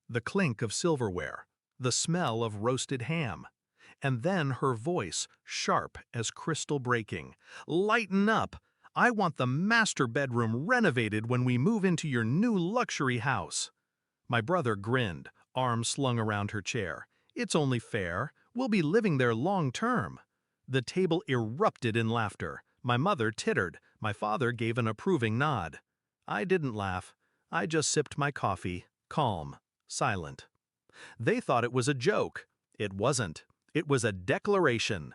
the clink of silverware, the smell of roasted ham. And then her voice, sharp as crystal breaking. "Lighten up! I want the master bedroom renovated when we move into your new luxury house." My brother grinned, arms slung around her chair. "It's only fair. We'll be living there long term." The table erupted in laughter. My mother tittered. My father gave an approving nod. I didn't laugh. I just sipped my coffee, calm, silent. They thought it was a joke. It wasn't. It was a declaration.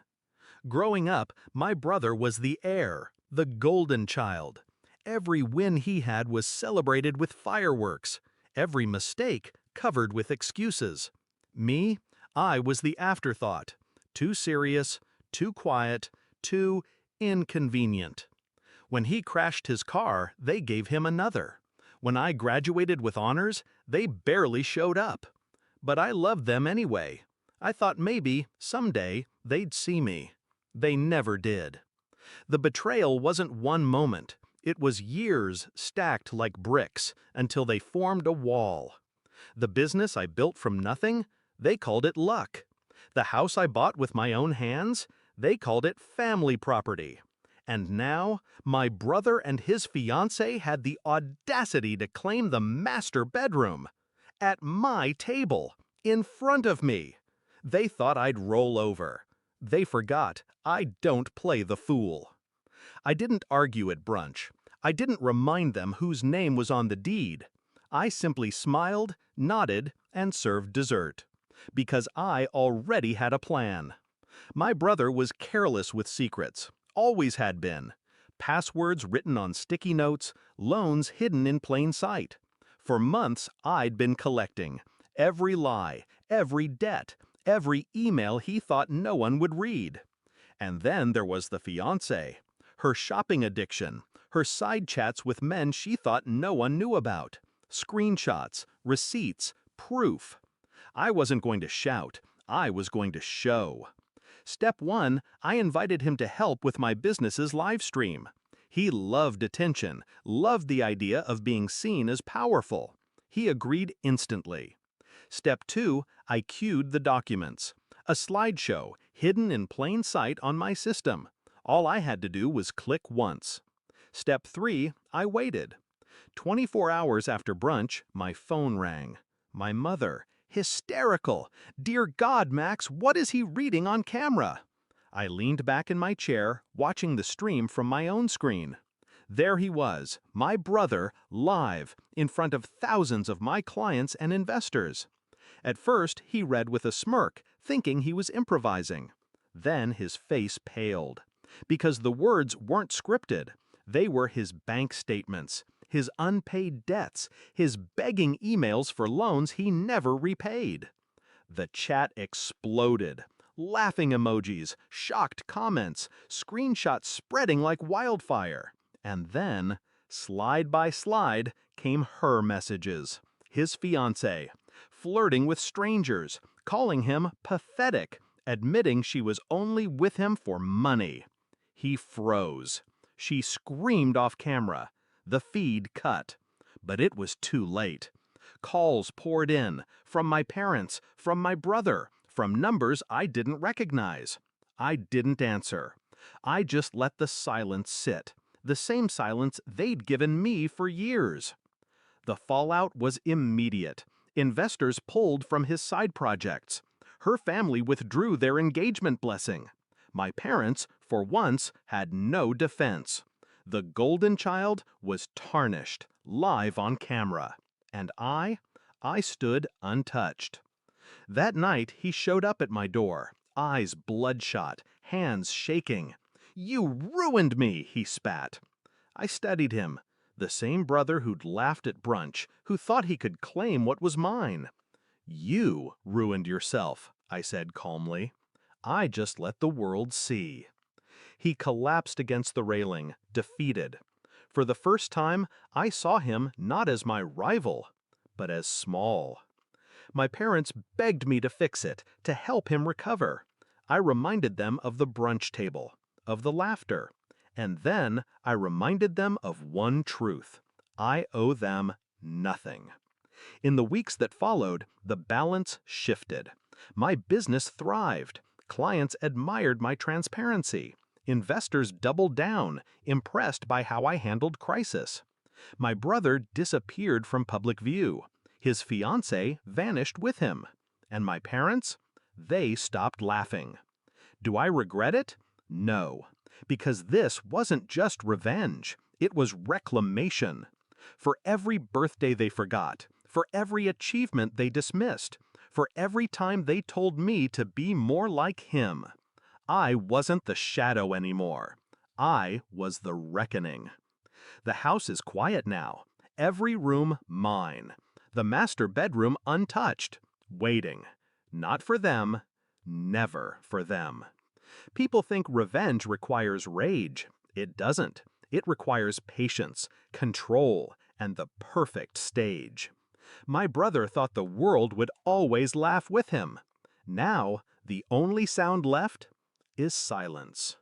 Growing up, my brother was the heir, the golden child. Every win he had was celebrated with fireworks. Every mistake covered with excuses. Me, I was the afterthought. Too serious, too quiet, too inconvenient. When he crashed his car, they gave him another. When I graduated with honors, they barely showed up. But I loved them anyway. I thought maybe, someday, they'd see me. They never did. The betrayal wasn't one moment. It was years stacked like bricks until they formed a wall. The business I built from nothing, they called it luck. The house I bought with my own hands, they called it family property. And now, my brother and his fiancée had the audacity to claim the master bedroom. At my table, in front of me. They thought I'd roll over. They forgot I don't play the fool. I didn't argue at brunch. I didn't remind them whose name was on the deed. I simply smiled, nodded, and served dessert. Because I already had a plan. My brother was careless with secrets. Always had been. Passwords written on sticky notes, loans hidden in plain sight. For months, I'd been collecting. Every lie, every debt, every email he thought no one would read. And then there was the fiancée. Her shopping addiction, her side chats with men she thought no one knew about. Screenshots, receipts, proof. I wasn't going to shout. I was going to show. Step 1, I invited him to help with my business's live stream. He loved attention, loved the idea of being seen as powerful. He agreed instantly. Step 2, I queued the documents. A slideshow, hidden in plain sight on my system. All I had to do was click once. Step 3, I waited. 24 hours after brunch, my phone rang. My mother, hysterical. "Dear God, Max, what is he reading on camera?" I leaned back in my chair, watching the stream from my own screen. There he was, my brother, live, in front of thousands of my clients and investors. At first, he read with a smirk, thinking he was improvising. Then his face paled. Because the words weren't scripted. They were his bank statements, his unpaid debts, his begging emails for loans he never repaid. The chat exploded. Laughing emojis, shocked comments, screenshots spreading like wildfire. And then, slide by slide, came her messages. His fiancée, flirting with strangers, calling him pathetic, admitting she was only with him for money. He froze. She screamed off camera. The feed cut. But it was too late. Calls poured in, from my parents, from my brother, from numbers I didn't recognize. I didn't answer. I just let the silence sit, the same silence they'd given me for years. The fallout was immediate. Investors pulled from his side projects. Her family withdrew their engagement blessing. My parents, for once, had no defense. The golden child was tarnished, live on camera. And I stood untouched. That night, he showed up at my door, eyes bloodshot, hands shaking. "You ruined me," he spat. I studied him, the same brother who'd laughed at brunch, who thought he could claim what was mine. "You ruined yourself," I said calmly. "I just let the world see." He collapsed against the railing, defeated. For the first time, I saw him not as my rival, but as small. My parents begged me to fix it, to help him recover. I reminded them of the brunch table, of the laughter. And then I reminded them of one truth. I owe them nothing. In the weeks that followed, the balance shifted. My business thrived. Clients admired my transparency. Investors doubled down, impressed by how I handled crisis. My brother disappeared from public view. His fiancée vanished with him. And my parents? They stopped laughing. Do I regret it? No. Because this wasn't just revenge. It was reclamation. For every birthday they forgot, for every achievement they dismissed, for every time they told me to be more like him, I wasn't the shadow anymore. I was the reckoning. The house is quiet now. Every room mine. The master bedroom untouched. Waiting. Not for them. Never for them. People think revenge requires rage. It doesn't. It requires patience, control, and the perfect stage. My brother thought the world would always laugh with him. Now, the only sound left is silence.